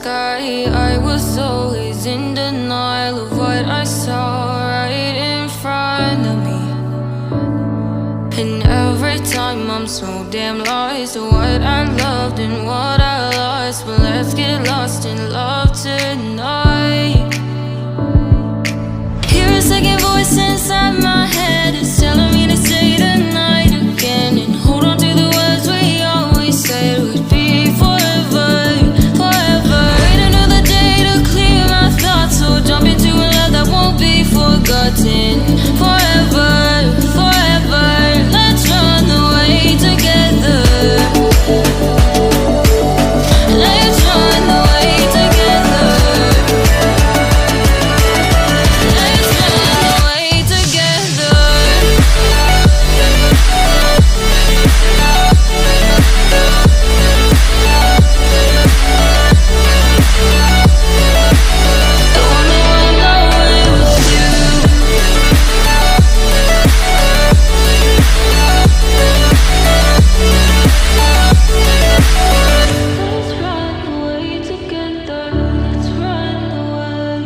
sky. I was always in denial of what I saw right in front of me. And every time I'm so damn lost to what I loved and what I lost. But let's get lost in love tonight. Hear a second voice inside my head. It's telling me to say the night again and hold on to the words we always said would be forever, forever. Wait another day to clear my thoughts, so jump into a love that won't be forgotten. Forever, forever. Let's run away together. Let's run away together. Let's run away together. Don't wanna run away with you. Let's run away together. Let's run away.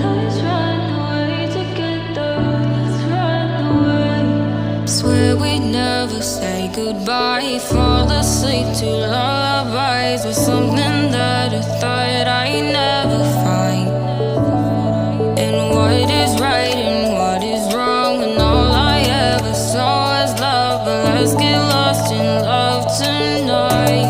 Let's run away together. Let's run away. Swear we'd never say goodbye. Fall asleep to lullabies with something that I thought I'd never find. And what is right and what is wrong, and all I ever saw was love. But let's get lost in love tonight.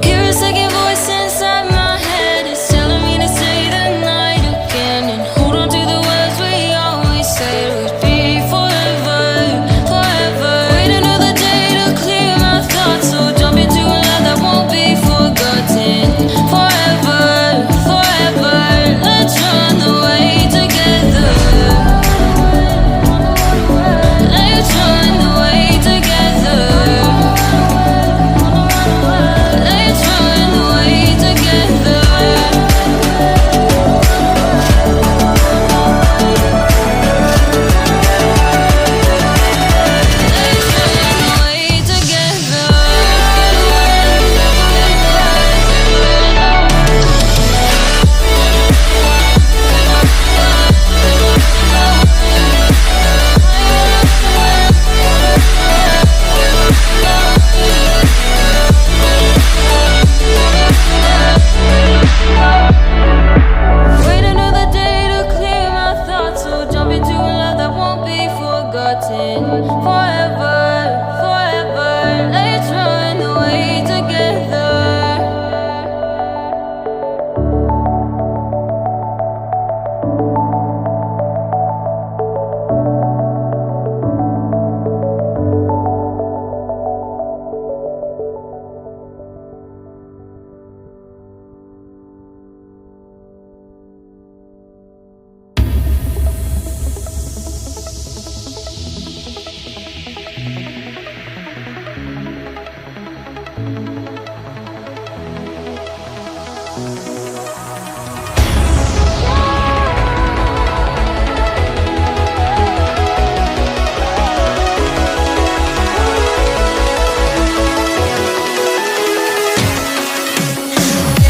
Hear a second voice inside my head. It's telling me to say the night again and hold on to the words we always said would be forever, forever. Wait another day to clear my thoughts, so jump into a love that won't be forgotten. Forever, forever. Let's run away together. Let's run away together. Let's run away together. Let's run away together. Wait another day to clear my thoughts, so jump into a love that won't be forgotten. Forever, forever. Let's run away together.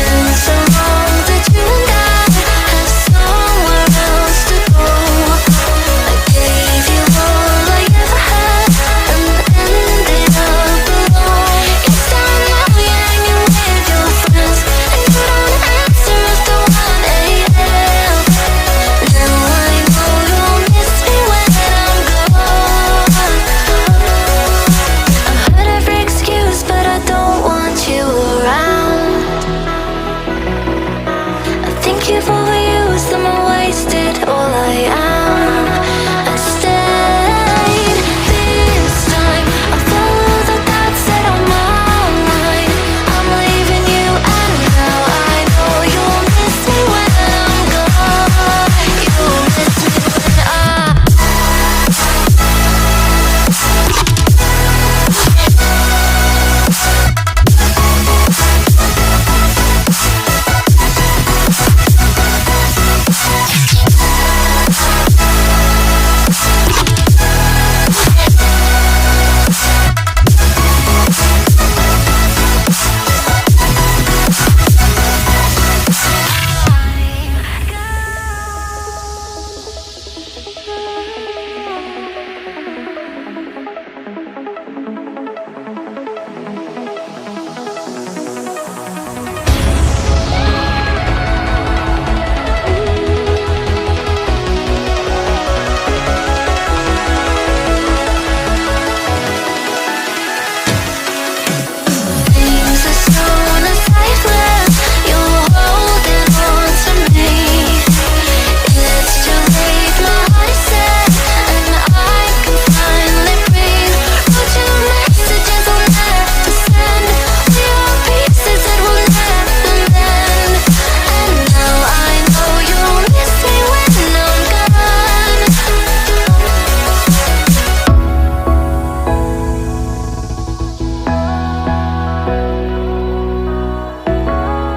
Been so long that you and I have somewhere else to go. I gave you all I ever had and ended up alone. It's down now, you're hanging with your friends, and you don't answer after 1 a.m. Now I know you'll miss me when I'm gone. I've heard every excuse, but I don't want you around. I think you've overused them and wasted all I am.